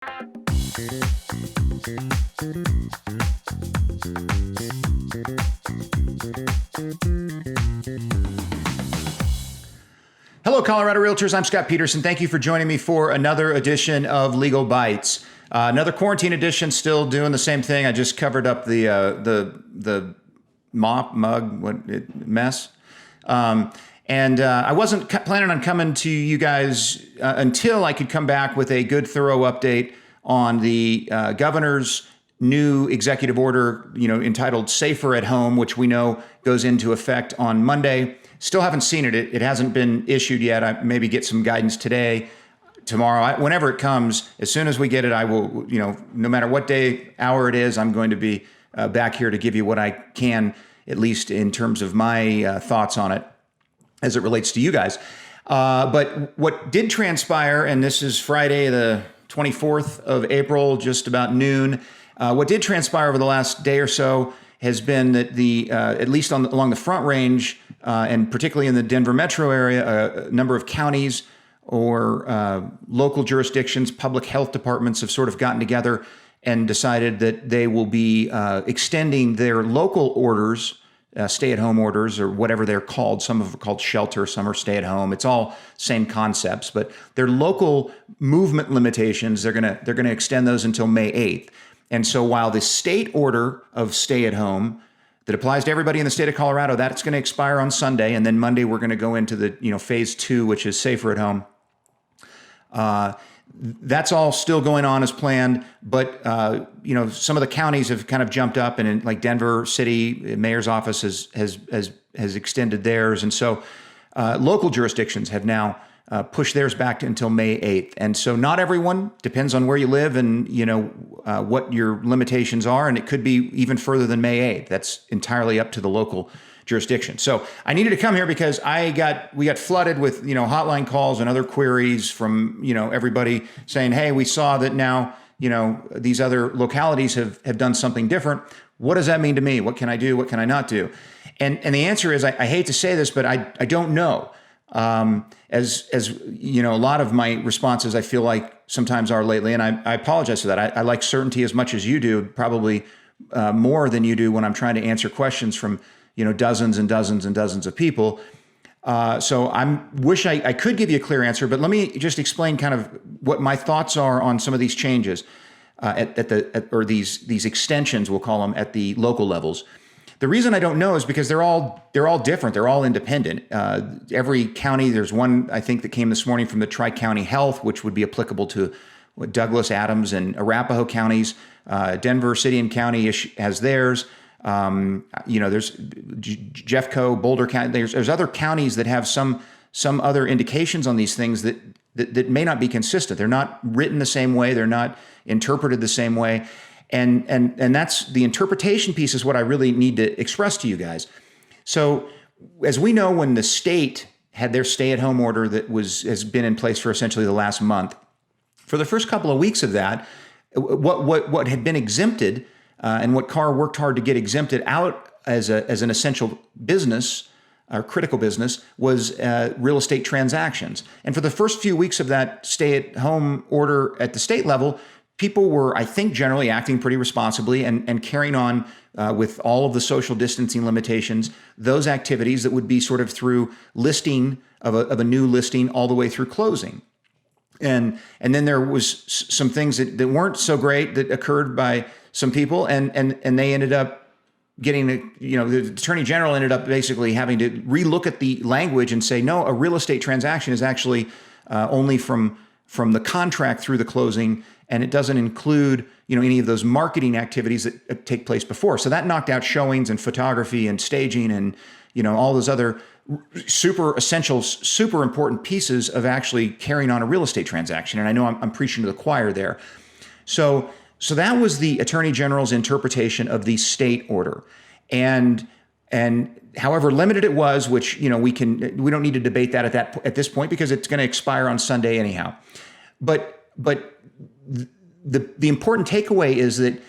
Hello, Colorado Realtors. I'm Scott Peterson. Thank you for joining me for another edition of Legal Bites. Another quarantine edition, still doing the same thing. I just covered up the mess. I wasn't planning on coming to you guys until I could come back with a good, thorough update on the governor's new executive order, entitled Safer at Home, which we know goes into effect on Monday. Still haven't seen it. It hasn't been issued yet. I maybe get some guidance today, tomorrow, whenever it comes. As soon as we get it, I will, no matter what day, hour it is, I'm going to be back here to give you what I can, at least in terms of my thoughts on it as it relates to you guys. But what did transpire, and this is Friday, the 24th of April, just about noon, what did transpire over the last day or so has been that at least along the Front Range, and particularly in the Denver metro area, a number of counties or local jurisdictions, public health departments have sort of gotten together and decided that they will be extending their local orders, stay-at-home orders, or whatever they're called. Some of them are called shelter, some are stay-at-home. It's all same concepts, but their local movement limitations, they're gonna extend those until May 8th. And so while the state order of stay-at-home that applies to everybody in the state of Colorado, that's going to expire on Sunday, and then Monday we're going to go into the phase 2, which is safer at home. That's all still going on as planned, but some of the counties have kind of jumped up, and in, like Denver City Mayor's office has extended theirs, and so local jurisdictions have now pushed theirs back until May 8th. And so not everyone, depends on where you live and what your limitations are, and it could be even further than May 8th. That's entirely up to the local jurisdiction. So I needed to come here because we got flooded with hotline calls and other queries from everybody saying, hey, we saw that now these other localities have done something different. What does that mean to me? What can I do? What can I not do? And the answer is, I hate to say this, but I don't know. As a lot of my responses, I feel like sometimes are lately, and I apologize for that. I like certainty as much as you do, probably more than you do when I'm trying to answer questions from dozens and dozens and dozens of people. So I wish I could give you a clear answer, but let me just explain kind of what my thoughts are on some of these changes or these extensions, we'll call them, at the local levels. The reason I don't know is because they're all different. They're all independent. Every county, there's one, I think, that came this morning from the Tri-County Health, which would be applicable to Douglas, Adams, and Arapahoe counties. Denver City and County has theirs. There's Jeffco, Boulder County. There's other counties that have some other indications on these things that may not be consistent. They're not written the same way. They're not interpreted the same way. And that's the interpretation piece is what I really need to express to you guys. So as we know, when the state had their stay-at-home order that has been in place for essentially the last month, for the first couple of weeks of that, what had been exempted and what CAR worked hard to get exempted out as an essential business or critical business was real estate transactions. And for the first few weeks of that stay-at-home order at the state level, people were, I think, generally acting pretty responsibly and carrying on with all of the social distancing limitations, those activities that would be sort of through listing of a new listing all the way through closing. And then there was some things that weren't so great that occurred by some people, and they ended up getting, the Attorney General ended up basically having to relook at the language and say, no, a real estate transaction is actually only from the contract through the closing, and it doesn't include, any of those marketing activities that take place before. So that knocked out showings and photography and staging and, all those other super essential, super important pieces of actually carrying on a real estate transaction. And I know I'm preaching to the choir there. So that was the Attorney General's interpretation of the state order. And however limited it was, which, we don't need to debate that at this point because it's going to expire on Sunday anyhow. But the important takeaway is that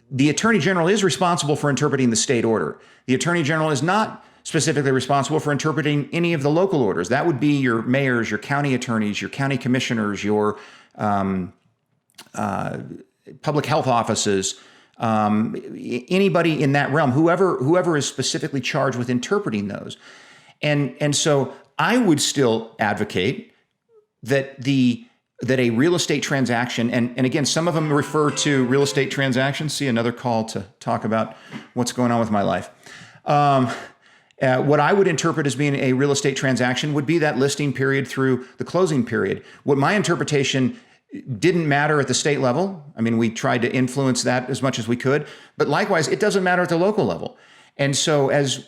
the Attorney General is responsible for interpreting the state order. The Attorney General is not specifically responsible for interpreting any of the local orders. That would be your mayors, your county attorneys, your county commissioners, your public health offices, anybody in that realm, whoever is specifically charged with interpreting those. And so I would still advocate that a real estate transaction, and again, some of them refer to real estate transactions. See, another call to talk about what's going on with my life. What I would interpret as being a real estate transaction would be that listing period through the closing period. What my interpretation didn't matter at the state level. I mean, we tried to influence that as much as we could, but likewise, it doesn't matter at the local level. And so as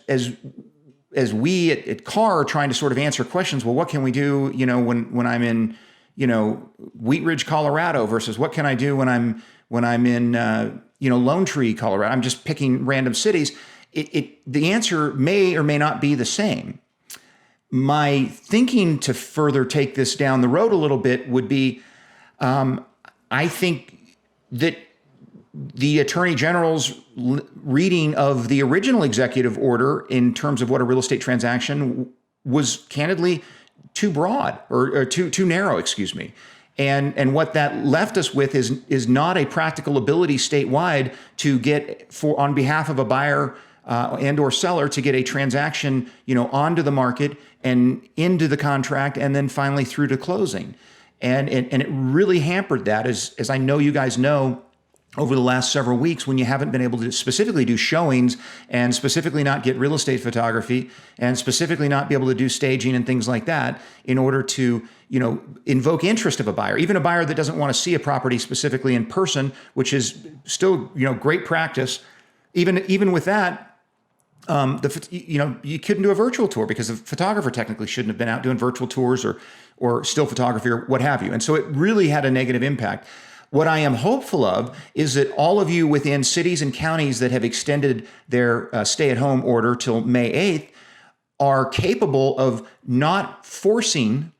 we at CAR are trying to sort of answer questions, well, what can we do, when I'm in, Wheat Ridge, Colorado versus what can I do when I'm in, Lone Tree, Colorado? I'm just picking random cities. The answer may or may not be the same. My thinking to further take this down the road a little bit would be, I think that the Attorney General's reading of the original executive order in terms of what a real estate transaction was candidly too broad or too narrow, excuse me. And what that left us with is not a practical ability statewide to get on behalf of a buyer and or seller to get a transaction, onto the market and into the contract and then finally through to closing. And it really hampered that, as I know you guys know, over the last several weeks, when you haven't been able to specifically do showings and specifically not get real estate photography and specifically not be able to do staging and things like that in order to, invoke interest of a buyer, even a buyer that doesn't want to see a property specifically in person, which is still, great practice. Even with that, you couldn't do a virtual tour because the photographer technically shouldn't have been out doing virtual tours or still photography or what have you. And so it really had a negative impact. What I am hopeful of is that all of you within cities and counties that have extended their stay-at-home order till May 8th are capable of not forcing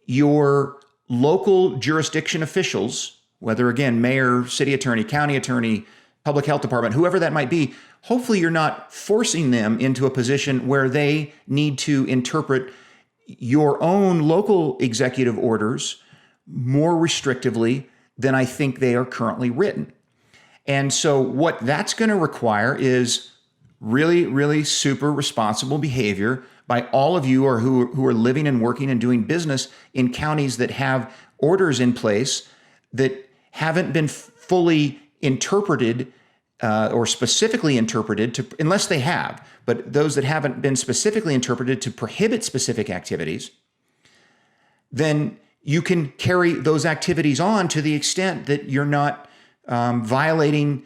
your local jurisdiction officials, whether, again, mayor, city attorney, county attorney, public health department, whoever that might be. Hopefully you're not forcing them into a position where they need to interpret your own local executive orders more restrictively than I think they are currently written. And so what that's going to require is really, really super responsible behavior by all of you who are living and working and doing business in counties that have orders in place that haven't been fully interpreted or specifically interpreted unless they have, but those that haven't been specifically interpreted to prohibit specific activities, then you can carry those activities on to the extent that you're not violating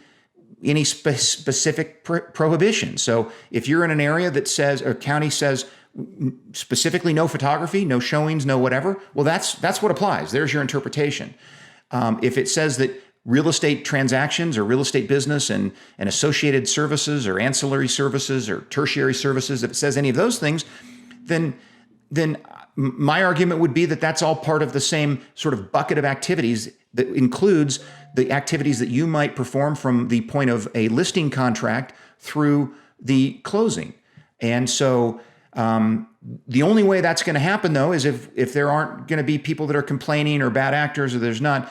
any specific prohibition. So if you're in an area that says, or county says specifically no photography, no showings, no whatever, well, that's what applies. There's your interpretation. If it says that real estate transactions or real estate business and associated services or ancillary services or tertiary services, if it says any of those things, then my argument would be that that's all part of the same sort of bucket of activities that includes the activities that you might perform from the point of a listing contract through the closing. And so the only way that's going to happen, though, is if there aren't going to be people that are complaining or bad actors, or there's not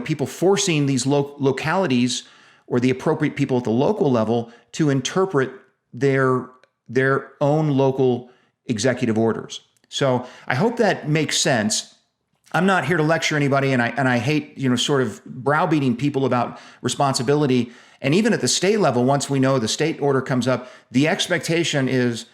people forcing these localities or the appropriate people at the local level to interpret their own local executive orders. So I hope that makes sense. I'm not here to lecture anybody, and I hate sort of browbeating people about responsibility. And even at the state level, once we know the state order comes up, the expectation is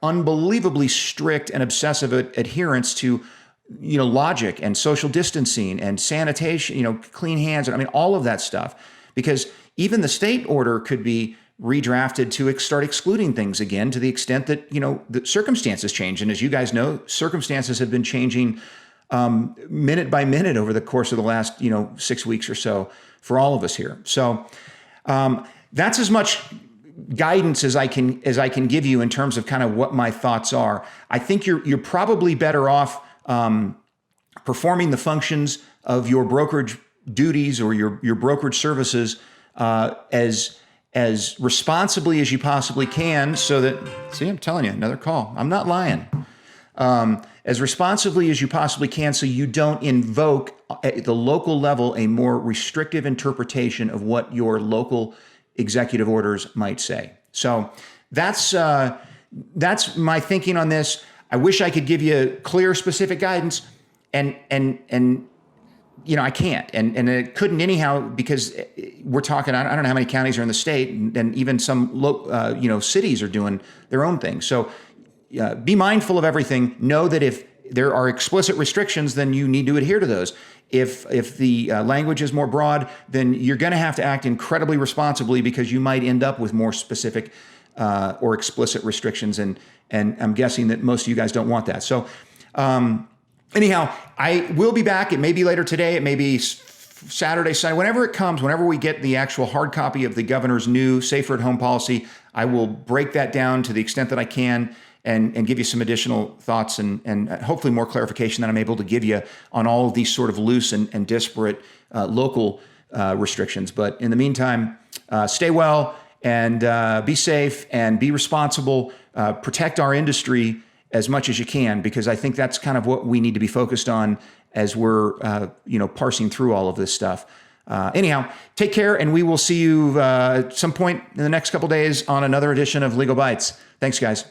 unbelievably strict and obsessive adherence to logic and social distancing and sanitation, clean hands. I mean, all of that stuff, because even the state order could be redrafted to start excluding things again to the extent that, the circumstances change. And as you guys know, circumstances have been changing minute by minute over the course of the last, 6 weeks or so for all of us here. So that's as much guidance as I can give you in terms of kind of what my thoughts are. I think you're probably better off performing the functions of your brokerage duties or your brokerage services as responsibly as you possibly can, so that, see, I'm telling you, another call. I'm not lying. as responsibly as you possibly can, so you don't invoke at the local level a more restrictive interpretation of what your local executive orders might say. So that's my thinking on this. I wish I could give you clear, specific guidance, and I can't, and it couldn't anyhow, because we're talking. I don't know how many counties are in the state, and even some cities are doing their own thing. So be mindful of everything. Know that if there are explicit restrictions, then you need to adhere to those. If the language is more broad, then you're going to have to act incredibly responsibly, because you might end up with more specific or explicit restrictions, and I'm guessing that most of you guys don't want that. So. Anyhow, I will be back. It may be later today. It may be Saturday, Sunday, whenever it comes, whenever we get the actual hard copy of the governor's new safer at home policy, I will break that down to the extent that I can and give you some additional thoughts and hopefully more clarification that I'm able to give you on all of these sort of loose and disparate local restrictions. But in the meantime, stay well and be safe and be responsible. Protect our industry as much as you can, because I think that's kind of what we need to be focused on as we're, parsing through all of this stuff. Anyhow, take care, and we will see you at some point in the next couple days on another edition of Legal Bites. Thanks, guys.